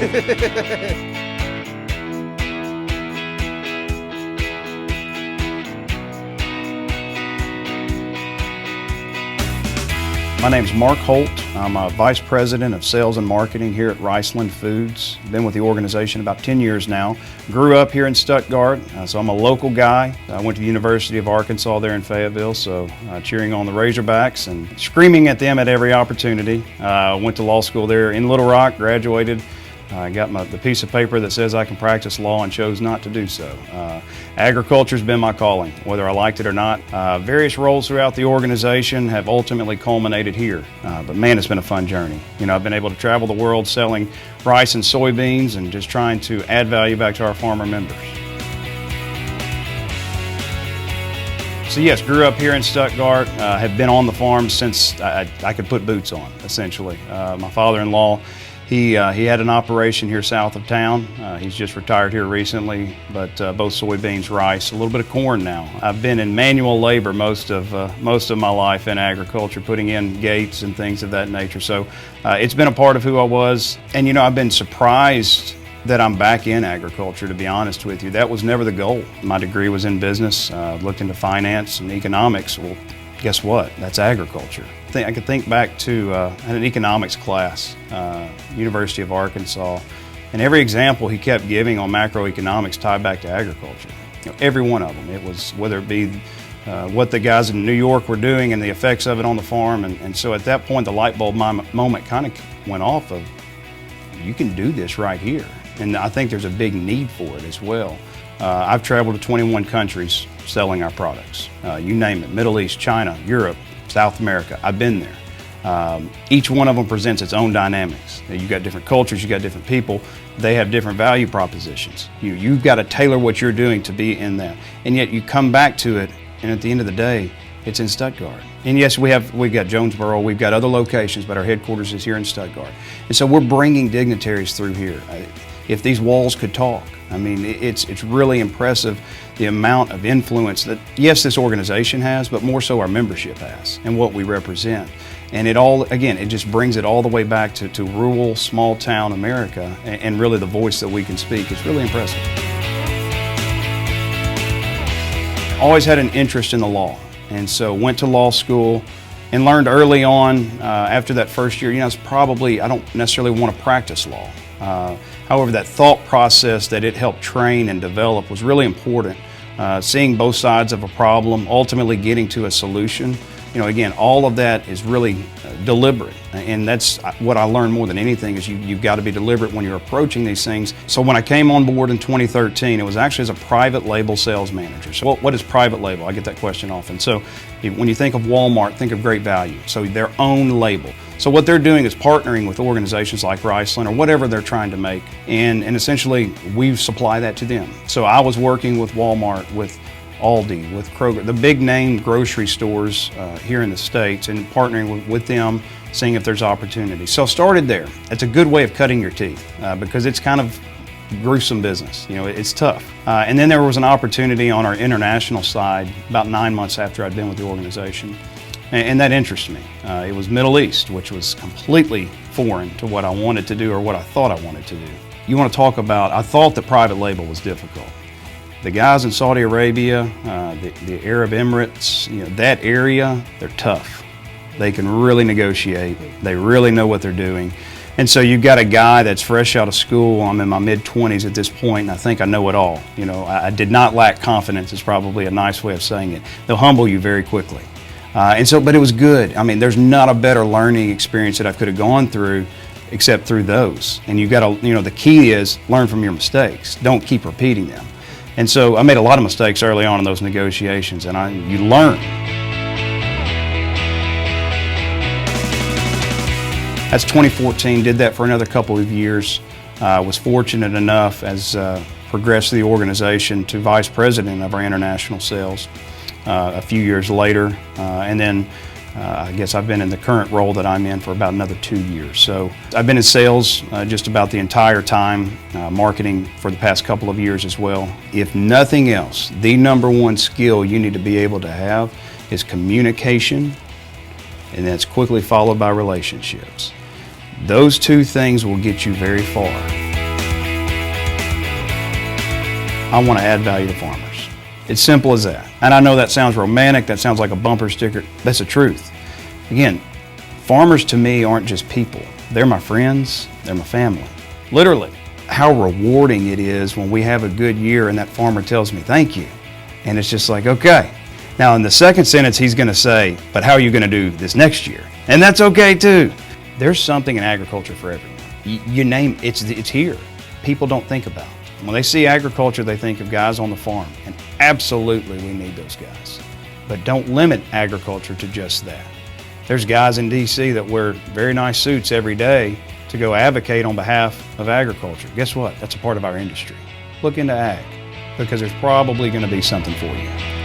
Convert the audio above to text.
My name's Mark Holt. I'm a Vice President of Sales and Marketing here at Riceland Foods. Been with the organization about 10 years now. Grew up here in Stuttgart, so I'm a local guy. I went to the University of Arkansas there in Fayetteville, so cheering on the Razorbacks and screaming at them at every opportunity. Went to law school there in Little Rock, graduated. I got the piece of paper that says I can practice law and chose not to do so. Agriculture's been my calling, whether I liked it or not. Various roles throughout the organization have ultimately culminated here. But man, it's been a fun journey. You know, I've been able to travel the world selling rice and soybeans and just trying to add value back to our farmer members. So yes, grew up here in Stuttgart, have been on the farm since I could put boots on, essentially. My father-in-law, he had an operation here south of town. He's just retired here recently, but both soybeans, rice, a little bit of corn now. I've been in manual labor most of my life in agriculture, putting in gates and things of that nature. So it's been a part of who I was. And you know, I've been surprised that I'm back in agriculture, to be honest with you. That was never the goal. My degree was in business, looked into finance and economics. Well, guess what? That's agriculture. I could think back to an economics class, University of Arkansas, and every example he kept giving on macroeconomics tied back to agriculture. You know, every one of them. It was whether it be what the guys in New York were doing and the effects of it on the farm, and so at that point the light bulb moment kind of went off of, you can do this right here. And I think there's a big need for it as well. I've traveled to 21 countries selling our products. You name it, Middle East, China, Europe, South America, I've been there. Each one of them presents its own dynamics. You've got different cultures, you've got different people, they have different value propositions. You've got to tailor what you're doing to be in that. And yet you come back to it, and at the end of the day, it's in Stuttgart. And yes, we've got Jonesboro, we've got other locations, but our headquarters is here in Stuttgart. And so we're bringing dignitaries through here. If these walls could talk, I mean, it's really impressive the amount of influence that, yes, this organization has, but more so our membership has and what we represent. And it all, again, it just brings it all the way back to rural, small town America, and really the voice that we can speak. It's really impressive. Always had an interest in the law, and so went to law school and learned early on, after that first year, you know, it's probably, I don't necessarily want to practice law. However, that thought process that it helped train and develop was really important. Seeing both sides of a problem, ultimately getting to a solution. You know, again, all of that is really deliberate, and that's what I learned more than anything is you've got to be deliberate when you're approaching these things. So when I came on board in 2013, it was actually as a private label sales manager. So what is private label? I get that question often. So when you think of Walmart, think of Great Value, so their own label. So what they're doing is partnering with organizations like Riceland or whatever they're trying to make, and essentially we supply that to them. So I was working with Walmart, with Aldi, with Kroger, the big name grocery stores here in the States, and partnering with them, seeing if there's opportunity. So started there. It's a good way of cutting your teeth because it's kind of gruesome business. You know, it's tough. And then there was an opportunity on our international side about 9 months after I'd been with the organization. And that interested me. It was Middle East, which was completely foreign to what I wanted to do or what I thought I wanted to do. You want to talk about, I thought the private label was difficult. The guys in Saudi Arabia, the Arab Emirates, you know, that area, they're tough. They can really negotiate. They really know what they're doing. And so you've got a guy that's fresh out of school. I'm in my mid-20s at this point, and I think I know it all. You know, I did not lack confidence is probably a nice way of saying it. They'll humble you very quickly. But it was good. I mean, there's not a better learning experience that I could have gone through except through those. And you've got to, you know, the key is learn from your mistakes. Don't keep repeating them. And so I made a lot of mistakes early on in those negotiations, and you learn. That's 2014, did that for another couple of years. Was fortunate enough as progressed through the organization to vice president of our international sales a few years later. And then I guess I've been in the current role that I'm in for about another 2 years. So I've been in sales just about the entire time, marketing for the past couple of years as well. If nothing else, the number one skill you need to be able to have is communication, and that's quickly followed by relationships. Those two things will get you very far. I want to add value to farmers. It's simple as that. And I know that sounds romantic, that sounds like a bumper sticker. That's the truth. Again, farmers to me aren't just people. They're my friends, they're my family. Literally, how rewarding it is when we have a good year and that farmer tells me thank you. And it's just like, okay. Now in the second sentence, he's gonna say, but how are you gonna do this next year? And that's okay too. There's something in agriculture for everyone. You name it's here. People don't think about it. When they see agriculture, they think of guys on the farm. And absolutely we need those guys. But don't limit agriculture to just that. There's guys in DC that wear very nice suits every day to go advocate on behalf of agriculture. Guess what? That's a part of our industry. Look into ag, because there's probably going to be something for you.